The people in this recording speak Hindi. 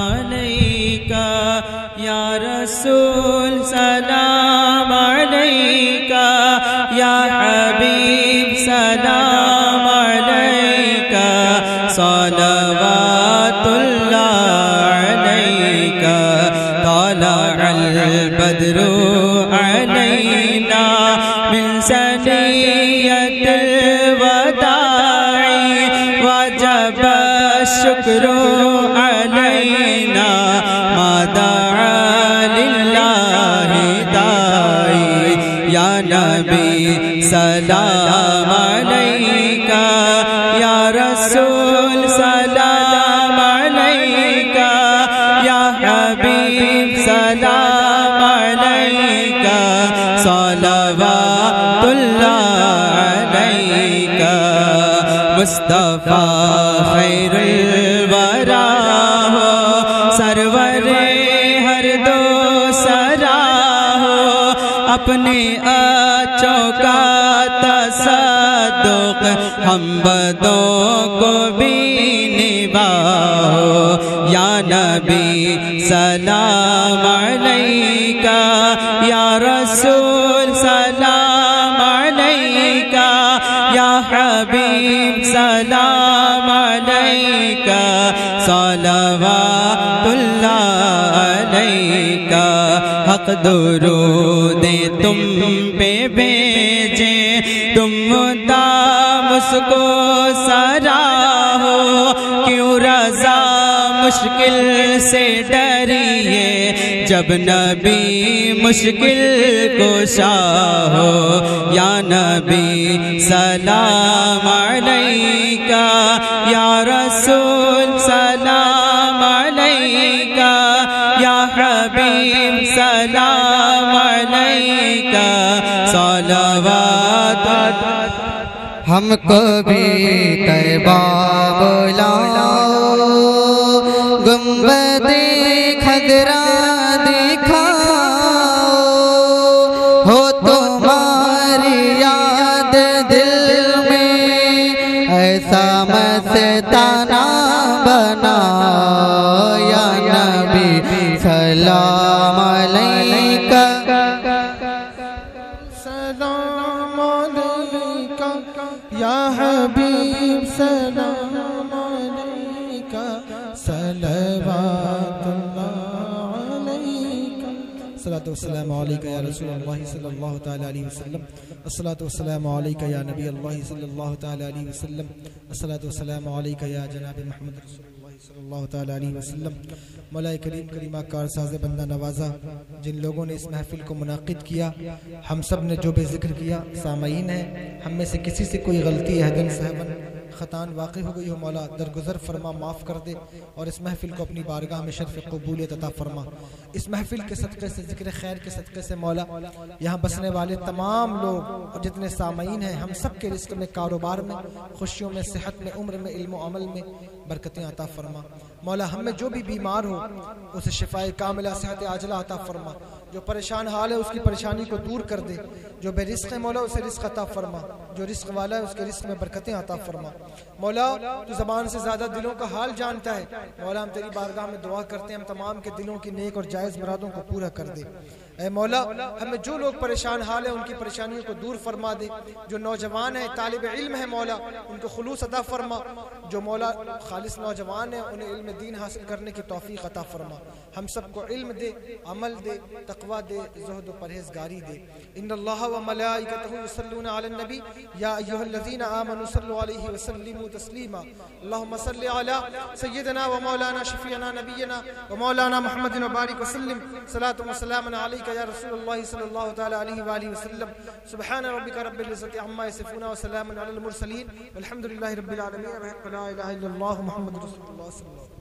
अलैका या रसूल सलाम अलैका या हबीब सलाम अलैका सलवातुल्लाह अलैका तलअल बद्रु अलैना मिन सनियतिल वदाई वजब शुक्र अलैना मदअ लिल्लाहि दाई या नबी सलाम अलैका या रसूल सलाम अलैका या हबीब सलाम अलैका सलवातुल्लाह अलैका मुस्तफा खैरुल वरा हो सरवरे हर दो सरा हो अपने अच्छों का तसद्दुक हम बदों को भी निभाओ या नबी सलाम अलैका या रसूल सलाम अलैका या हबीब सलाम अलैका सलवातुल्लाह अलैका हक दुरूदे तुम पे भेजे तुम मुस्को सराहो क्यों रज़ा मुश्किल से डरिए जब नबी मुश्किल कुशा हो या नबी सलाम अलैका या रसूल सलाम अलैका या हबीब सलाम अलैका सलवात हमको भी तैबा बुलाओ गुंबदे खदरा दिखाओ हो तुम्हारी याद दिल में ऐसा मस्ताना बनाओ या नबी सलाम अलैका या हबीब सलाम अलैका सलवातुल्लाह अलैका अस्सलातु वस्सलामु अलैका या रसूलल्लाह सल्लल्लाहु तआला अलैहि वसल्लम अस्सलातु वस्सलामु अलैका या नबी अल्लाह सल्लल्लाहु तआला अलैहि वसल्लम अस्सलातु वस्सलामु अलैका या जनाब मोहम्मद रसूलुल्लाह सल्लल्लाहु तआला अलैहि वसल्लम मौला करीम करीमा कारसाज़ बंदा नवाजा जिन लोगों ने इस महफिल को मुनाकिद किया हम सब ने जो भी जिक्र किया सामाईन है हम में से किसी से कोई गलती हदन सहवन ख़तान वाक़ई हो गई हो मौला दरगुज़र फरमा माफ़ कर दे और इस महफिल को अपनी बारगाह में शर्फ़ क़बूलियत अता फरमा। इस महफिल के सदक़े से ज़िक्र खैर के सदक़े से मौला यहाँ बसने वाले तमाम लोग और जितने सामाईन हैं हम सब के रिज़्क़ में कारोबार में खुशियों में सेहत में उम्र में इल्म व अमल में बरकतें अता फरमा। मौला हम में जो भी बीमार हो उसे शिफाए कामिला सेहत आजला अता फरमा। जो परेशान हाल है उसकी परेशानी को दूर कर दे। जो बेरिज़्क़ है मौला उसे रिज़्क़ अता फरमा। जो रिज़्क़ वाला है उसके रिज़्क़ में बरकतें अता फरमा। मौला तू ज़बान से ज़्यादा दिलों का हाल जानता है। मौला हम तेरी बारगाह में दुआ करते हैं हम तमाम के दिलों की नेक और जायज़ मुरादों को पूरा कर दे। ऐ मौला हमें जो लोग परेशान हाल है उनकी परेशानियों को दूर फरमा दे। जो नौजवान है तालिब इल्म है मौला उनको खुलूस अता फरमा। जो मौला खालिस नौजवान है उन्हें इल्म दीन हासिल करने की तौफीक अता फरमा। हम सबको इल्म दे अमल दे तक़वा दे ज़ुहद व परहेज़गारी दे। इन्नल्लाह व मलाइकतहु युसल्लूना अलन नबी या अय्युहल्लज़ीना आमनू सल्लु अलैहि व सल्लिमू तस्लीमा। अल्लाहुम्मा सल्लि अला सय्यिदना व मौलाना शफीअना नबियना व मौलाना मुहम्मदिन व बारिक व सल्लिम सलातु व सलामुन अलैका या रसूलल्लाह सल्लल्लाहु तआला अलैहि व आलिहि वसल्लम। सुब्हान रब्बिका रब्बिल इज़्ज़ति अम्मा यसिफून व सलामुन अलल मुरसलीन वल्हम्दुलिल्लाहि रब्बिल आलमीन। ला इलाहा इल्लल्लाह मुहम्मदुर रसूलुल्लाह।